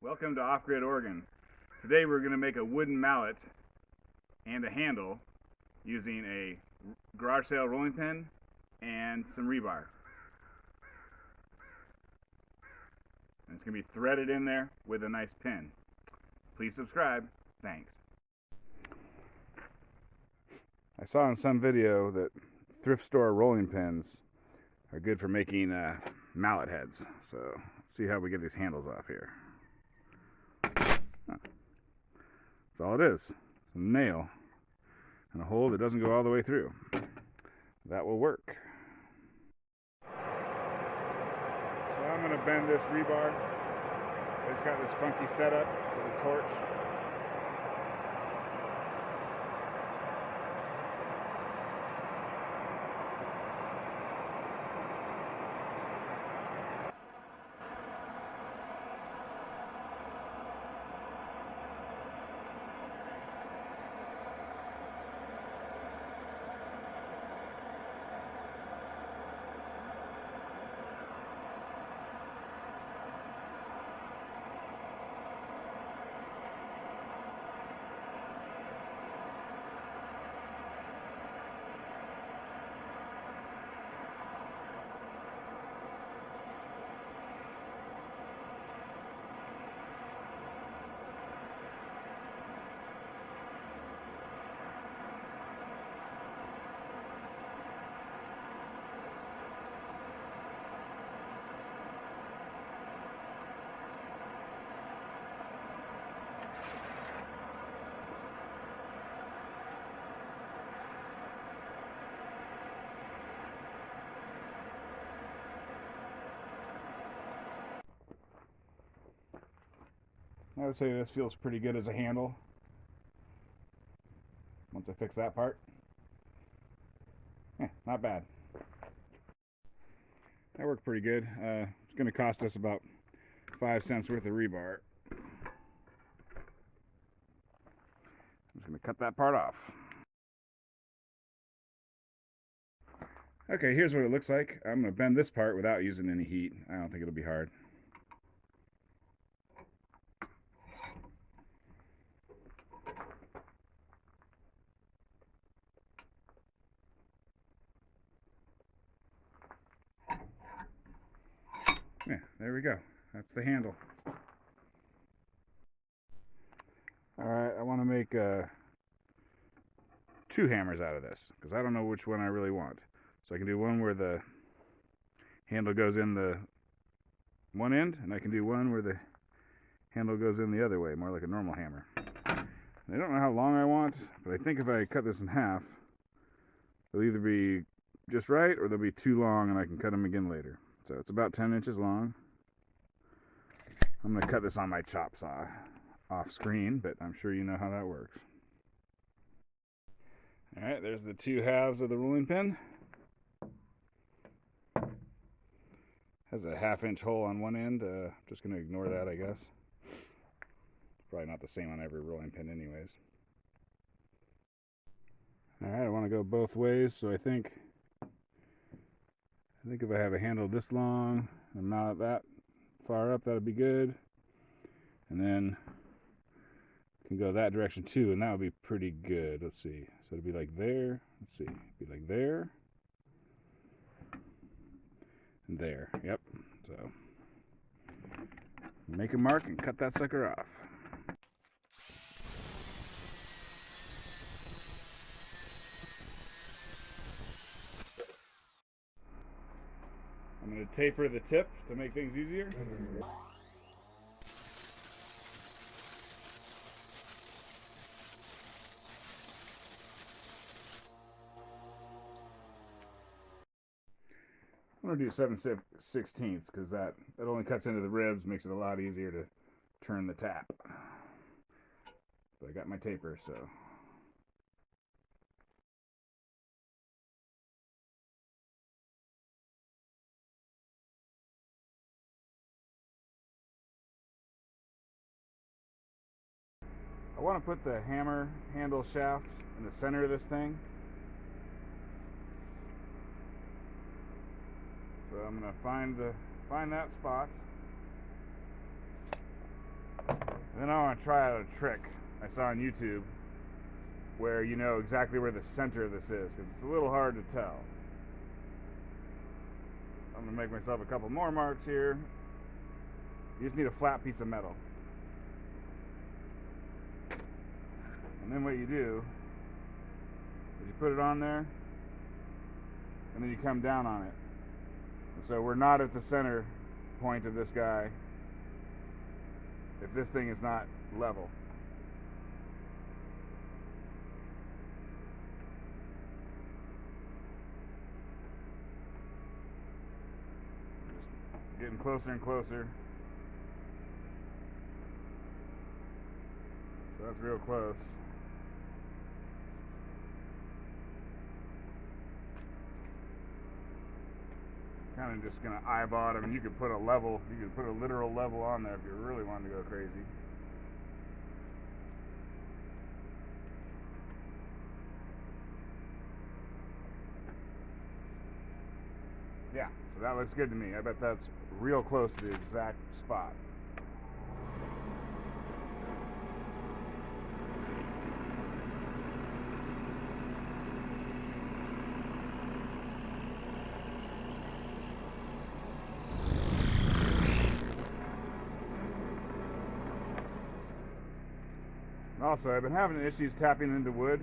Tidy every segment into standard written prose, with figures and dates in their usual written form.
Welcome to Off-Grid Oregon. Today we're going to make a wooden mallet and a handle using a garage sale rolling pin and some rebar. And it's going to be threaded in there with a nice pin. Please subscribe. Thanks. I saw in some video that thrift store rolling pins are good for making mallet heads. So let's see how we get these handles off here. That's all it is. It's a nail and a hole that doesn't go all the way through. That will work. So I'm going to bend this rebar. It's got this funky setup with a torch. I would say this feels pretty good as a handle once I fix that part. Not bad. That worked pretty good. It's going to cost us about 5 cents worth of rebar. I'm just going to cut that part off. Okay, here's what it looks like. I'm going to bend this part without using any heat. I don't think it'll be hard. Yeah, there we go. That's the handle. Alright, I want to make 2 hammers out of this, because I don't know which one I really want. So I can do one where the handle goes in the one end, and I can do one where the handle goes in the other way, more like a normal hammer. And I don't know how long I want, but I think if I cut this in half, they'll either be just right, or they'll be too long and I can cut them again later. So it's about 10 inches long. I'm going to cut this on my chop saw off screen, but I'm sure you know how that works. Alright, there's the 2 halves of the rolling pin. Has a 1/2 inch hole on one end. Just going to ignore that, I guess. It's probably not the same on every rolling pin anyways. Alright, I want to go both ways, so I think if I have a handle this long and not that far up, that'd be good. And then I can go that direction too, and that would be pretty good. Let's see. So it'd be like there. Let's see. It'd be like there. And there. Yep. So make a mark and cut that sucker off. I'm going to taper the tip to make things easier. I'm going to do 7/16 because that only cuts into the ribs, makes it a lot easier to turn the tap. But I got my taper, so. I want to put the hammer handle shaft in the center of this thing. So I'm going to find that spot. And then I want to try out a trick I saw on YouTube where you know exactly where the center of this is, because it's a little hard to tell. I'm going to make myself a couple more marks here. You just need a flat piece of metal. And then what you do is you put it on there, and then you come down on it. And so we're not at the center point of this guy if this thing is not level. Just getting closer and closer. So that's real close. Kind of just gonna eyeball it. I mean, you could put a level, you could put a literal level on there if you really wanted to go crazy. Yeah, so that looks good to me. I bet that's real close to the exact spot. Also, I've been having issues tapping into wood,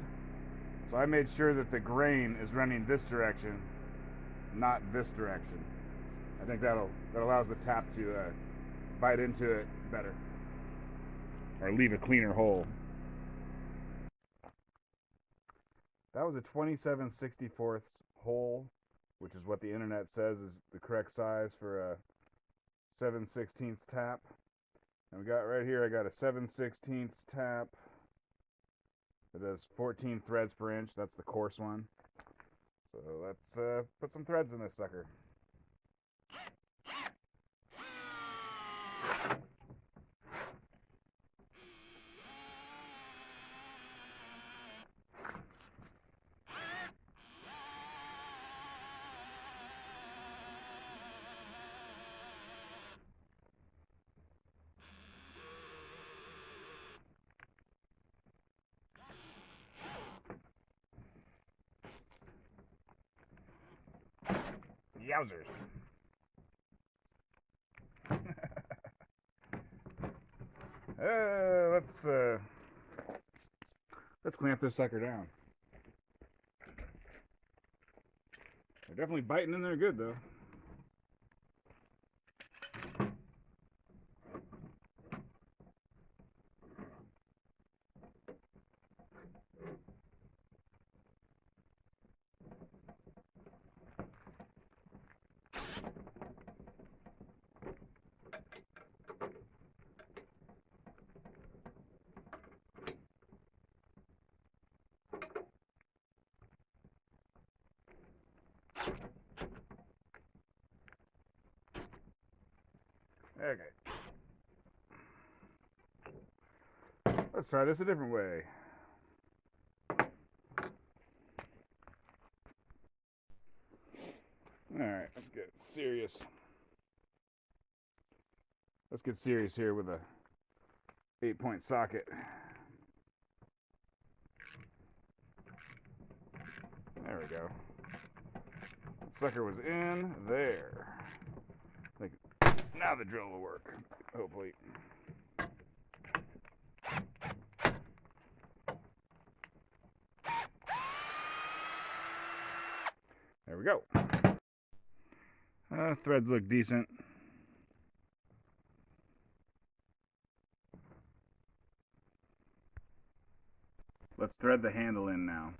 so I made sure that the grain is running this direction, not this direction. I think that allows the tap to bite into it better, or leave a cleaner hole. That was a 27/64 hole, which is what the internet says is the correct size for a 7/16 tap. And we got right here, I got a 7/16 tap. It does 14 threads per inch. That's the coarse one. So let's put some threads in this sucker. Yowzers. Let's clamp this sucker down. They're definitely biting in there good though. Okay. Let's try this a different way. Alright, let's get serious. Let's get serious here with a 8-point socket. There we go. That sucker was in there. I think now the drill will work, hopefully. There we go. Threads look decent. Let's thread the handle in now.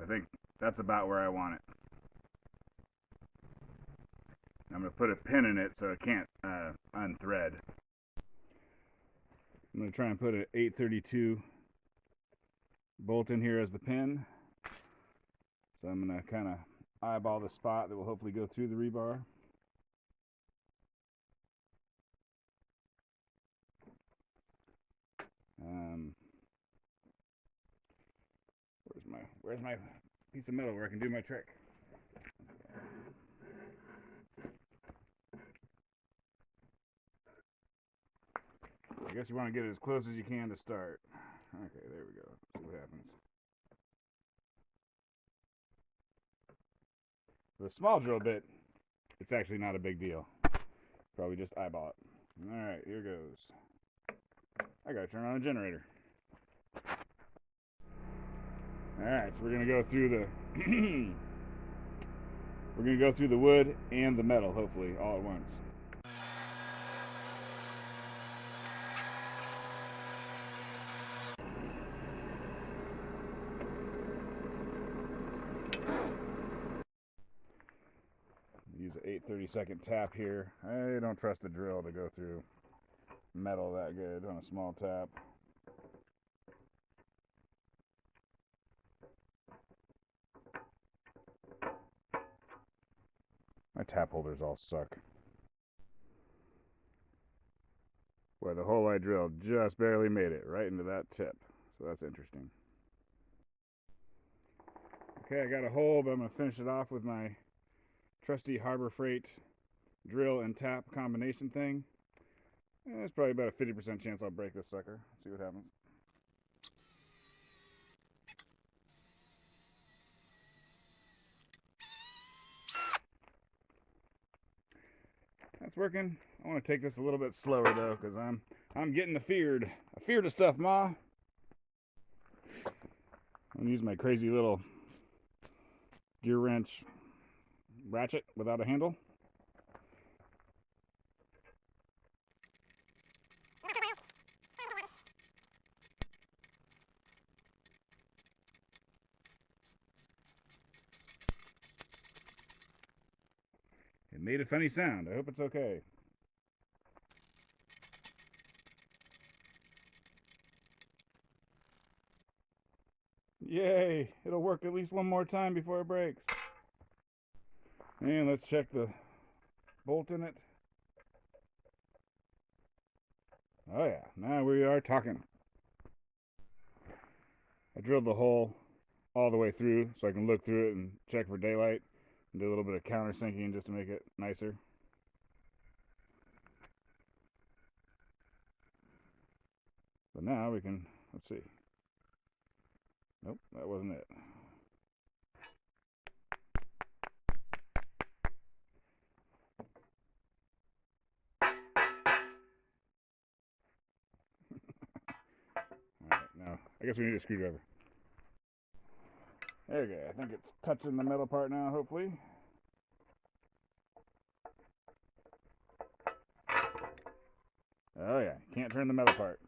I think that's about where I want it. I'm going to put a pin in it so it can't unthread. I'm going to try and put an 832 bolt in here as the pin. So I'm going to kind of eyeball the spot that will hopefully go through the rebar. Where's my piece of metal where I can do my trick? I guess you want to get it as close as you can to start. Okay, there we go. Let's see what happens. For the small drill bit, it's actually not a big deal. Probably just eyeball it. Alright, here goes. I gotta turn on a generator. Alright, so we're gonna go through the we're gonna go through the wood and the metal, hopefully, all at once. Use an 8/32 tap here. I don't trust the drill to go through metal that good on a small tap. My tap holders all suck. Where the hole I drilled just barely made it right into that tip. So that's interesting. Okay, I got a hole, but I'm going to finish it off with my trusty Harbor Freight drill and tap combination thing. And there's probably about a 50% chance I'll break this sucker. See what happens. That's working. I want to take this a little bit slower though, because I'm getting afeared. Afeared of stuff, Ma. I'm gonna use my crazy little gear wrench ratchet without a handle. It made a funny sound. I hope it's okay. Yay! It'll work at least one more time before it breaks. And let's check the bolt in it. Oh yeah, now we are talking. I drilled the hole all the way through so I can look through it and check for daylight and do a little bit of countersinking just to make it nicer. But now we can, let's see. Nope, that wasn't it. Alright, now I guess we need a screwdriver. There we go. I think it's touching the metal part now, hopefully. Oh yeah, can't turn the metal part.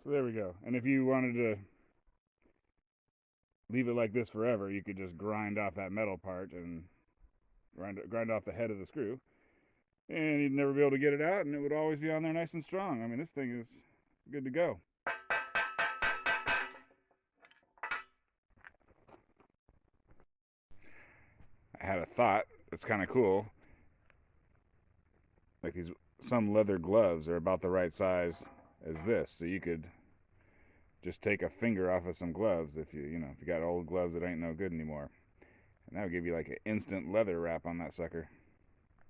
So there we go. And if you wanted to leave it like this forever, you could just grind off that metal part and grind off the head of the screw. And you'd never be able to get it out, and it would always be on there nice and strong. I mean, this thing is good to go. I had a thought that's kind of cool. Like some leather gloves are about the right size as this, so you could just take a finger off of some gloves if you got old gloves that ain't no good anymore, and that would give you like an instant leather wrap on that sucker.